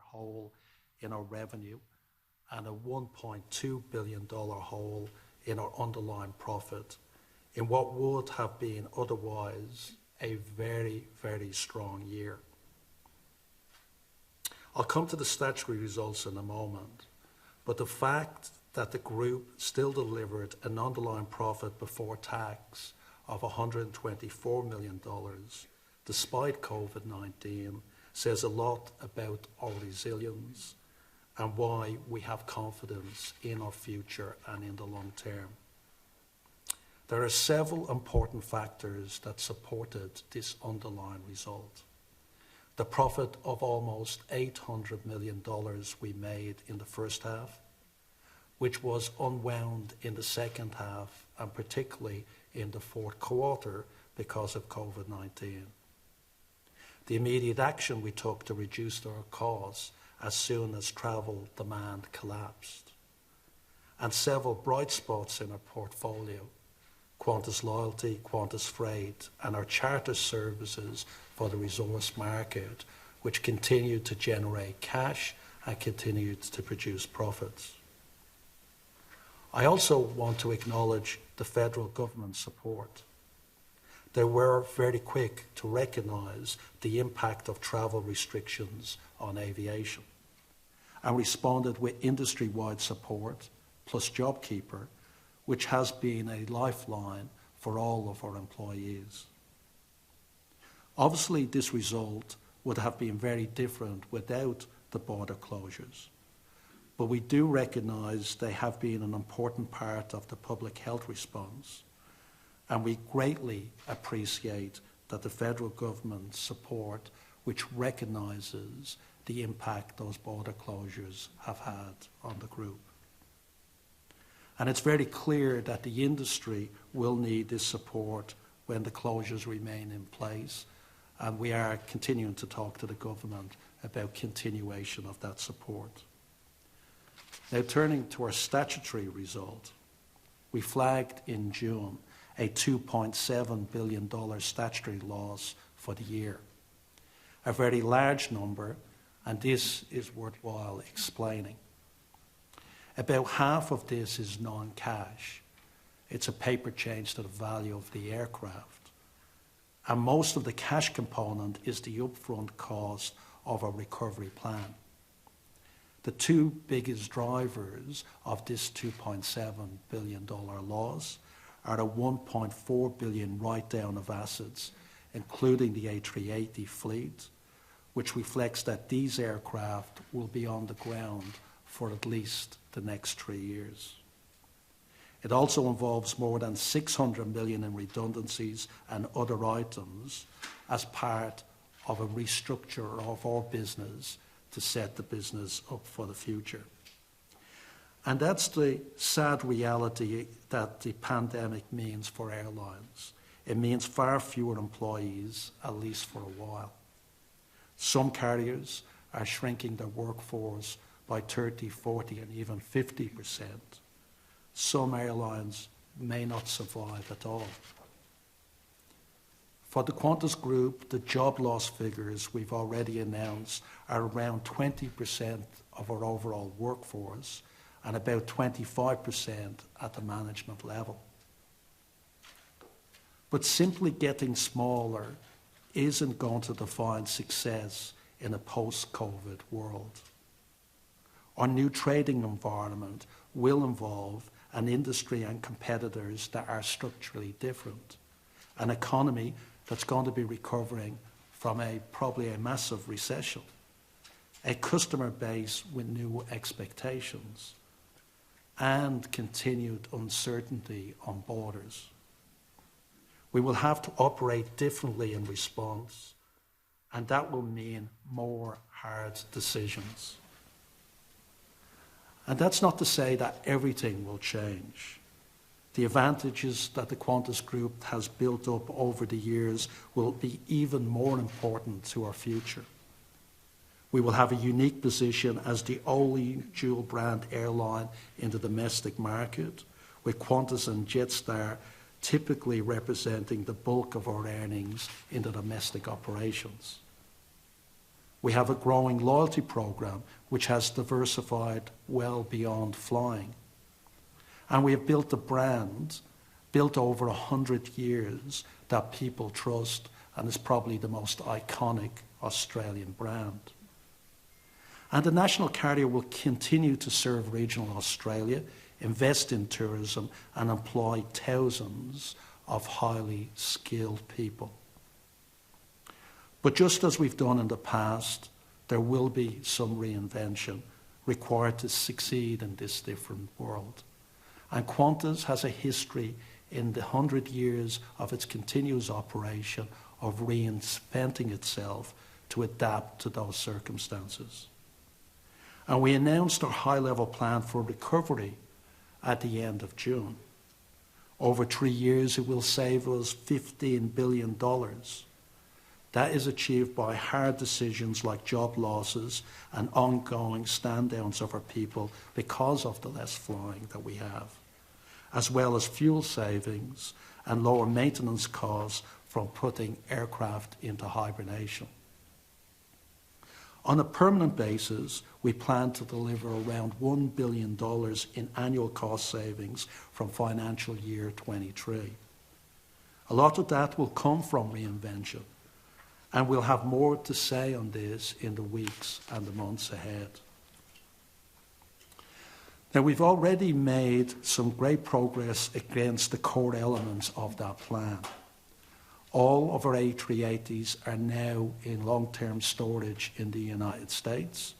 hole in our revenue and a $1.2 billion hole in our underlying profit in what would have been otherwise a very, very strong year. I'll come to the statutory results in a moment, but the fact that the group still delivered an underlying profit before tax of $124 million despite COVID-19 says a lot about our resilience and why we have confidence in our future and in the long term. There are several important factors that supported this underlying result. The profit of almost $800 million we made in the first half, which was unwound in the second half and particularly in the fourth quarter because of COVID-19. The immediate action we took to reduce our costs as soon as travel demand collapsed. And several bright spots in our portfolio, Qantas Loyalty, Qantas Freight, and our charter services for the resource market, which continued to generate cash and continued to produce profits. I also want to acknowledge the federal government's support. They were very quick to recognise the impact of travel restrictions on aviation and responded with industry-wide support plus JobKeeper, which has been a lifeline for all of our employees. Obviously, this result would have been very different without the border closures, but we do recognise they have been an important part of the public health response, and we greatly appreciate that the federal government's support, which recognises the impact those border closures have had on the group. And it's very clear that the industry will need this support when the closures remain in place, and we are continuing to talk to the government about continuation of that support. Now, turning to our statutory result, we flagged in June a $2.7 billion statutory loss for the year. A very large number, and this is worthwhile explaining. About half of this is non-cash. It's a paper change to the value of the aircraft. And most of the cash component is the upfront cost of a recovery plan. The two biggest drivers of this $2.7 billion loss are a $1.4 billion write-down of assets, including the A380 fleet, which reflects that these aircraft will be on the ground for at least the next 3 years. It also involves more than $600 million in redundancies and other items as part of a restructure of our business to set the business up for the future. And that's the sad reality that the pandemic means for airlines. It means far fewer employees, at least for a while. Some carriers are shrinking their workforce by 30, 40, and even 50%. Some airlines may not survive at all. For the Qantas Group, the job loss figures we've already announced are around 20% of our overall workforce and about 25% at the management level. But simply getting smaller isn't going to define success in a post-COVID world. Our new trading environment will involve an industry and competitors that are structurally different, an economy that's going to be recovering from probably a massive recession, a customer base with new expectations, and continued uncertainty on borders. We will have to operate differently in response, and that will mean more hard decisions. And that's not to say that everything will change. The advantages that the Qantas Group has built up over the years will be even more important to our future. We will have a unique position as the only dual-brand airline in the domestic market, with Qantas and Jetstar typically representing the bulk of our earnings in the domestic operations. We have a growing loyalty program which has diversified well beyond flying. And we have built a brand built over 100 years that people trust and is probably the most iconic Australian brand. And the national carrier will continue to serve regional Australia, invest in tourism and employ thousands of highly skilled people. But just as we've done in the past, there will be some reinvention required to succeed in this different world. And Qantas has a history in the 100 years of its continuous operation of reinventing itself to adapt to those circumstances. And we announced our high-level plan for recovery at the end of June. Over 3 years, it will save us $15 billion. That is achieved by hard decisions like job losses and ongoing stand-downs of our people because of the less flying that we have, as well as fuel savings and lower maintenance costs from putting aircraft into hibernation. On a permanent basis, we plan to deliver around $1 billion in annual cost savings from financial year 23. A lot of that will come from reinvention, and we'll have more to say on this in the weeks and the months ahead. Now, we've already made some great progress against the core elements of that plan. All of our A380s are now in long-term storage in the United States.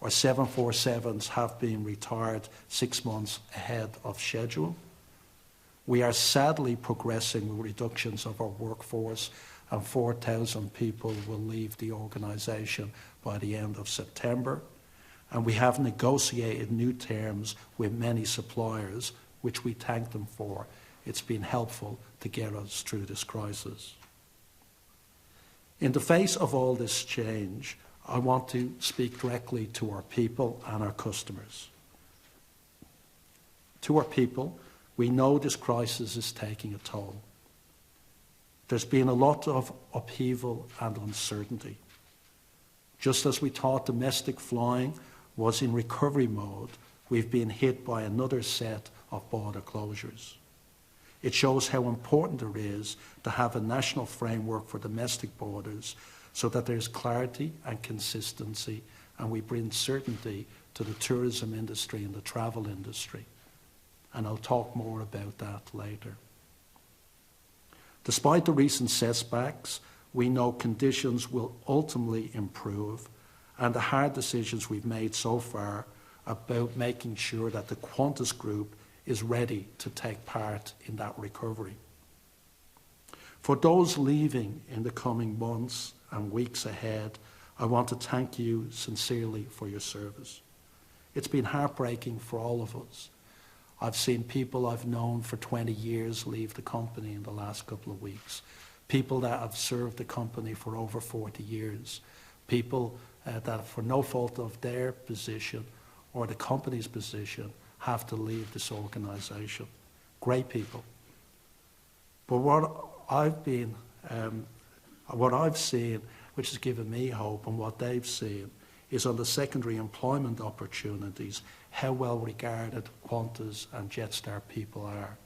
Our 747s have been retired 6 months ahead of schedule. We are sadly progressing with reductions of our workforce, and 4,000 people will leave the organisation by the end of September. And we have negotiated new terms with many suppliers, which we thank them for. It's been helpful to get us through this crisis. In the face of all this change, I want to speak directly to our people and our customers. To our people, we know this crisis is taking a toll. There's been a lot of upheaval and uncertainty. Just as we thought domestic flying was in recovery mode, we've been hit by another set of border closures. It shows how important it is to have a national framework for domestic borders so that there's clarity and consistency, and we bring certainty to the tourism industry and the travel industry. And I'll talk more about that later. Despite the recent setbacks, we know conditions will ultimately improve, and the hard decisions we've made so far about making sure that the Qantas Group is ready to take part in that recovery. For those leaving in the coming months and weeks ahead, I want to thank you sincerely for your service. It's been heartbreaking for all of us. I've seen people I've known for 20 years leave the company in the last couple of weeks. People that have served the company for over 40 years. People that for no fault of their position or the company's position have to leave this organisation. Great people. But what I've seen, which has given me hope, and what they've seen, is on the secondary employment opportunities, how well regarded Qantas and Jetstar people are.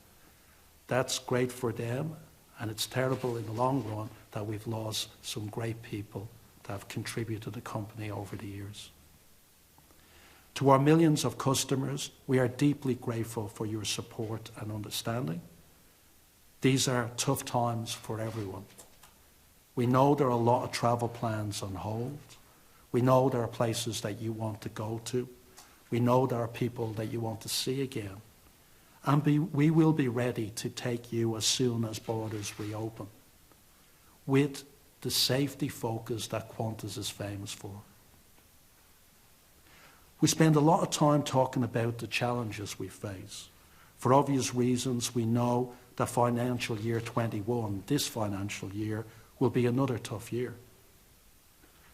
That's great for them, and it's terrible in the long run that we've lost some great people that have contributed to the company over the years. To our millions of customers, we are deeply grateful for your support and understanding. These are tough times for everyone. We know there are a lot of travel plans on hold. We know there are places that you want to go to. We know there are people that you want to see again. And we will be ready to take you as soon as borders reopen, with the safety focus that Qantas is famous for. We spend a lot of time talking about the challenges we face. For obvious reasons, we know that financial year 21, this financial year, will be another tough year.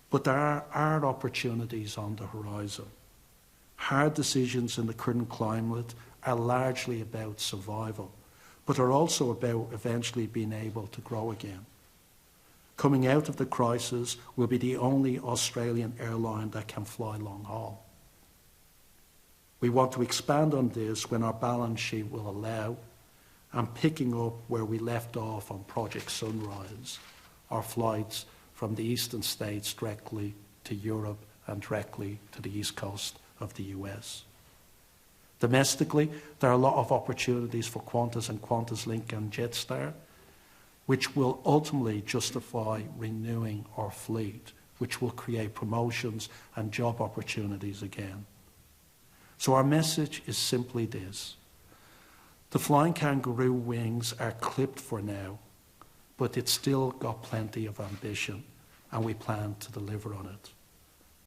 But there are opportunities on the horizon. Hard decisions in the current climate are largely about survival, but are also about eventually being able to grow again. Coming out of the crisis, we'll be the only Australian airline that can fly long haul. We want to expand on this when our balance sheet will allow, and picking up where we left off on Project Sunrise, our flights from the eastern states directly to Europe and directly to the east coast of the US. Domestically, there are a lot of opportunities for Qantas and Qantas Link and Jetstar, which will ultimately justify renewing our fleet, which will create promotions and job opportunities again. So our message is simply this. The Flying Kangaroo wings are clipped for now, but it's still got plenty of ambition, and we plan to deliver on it.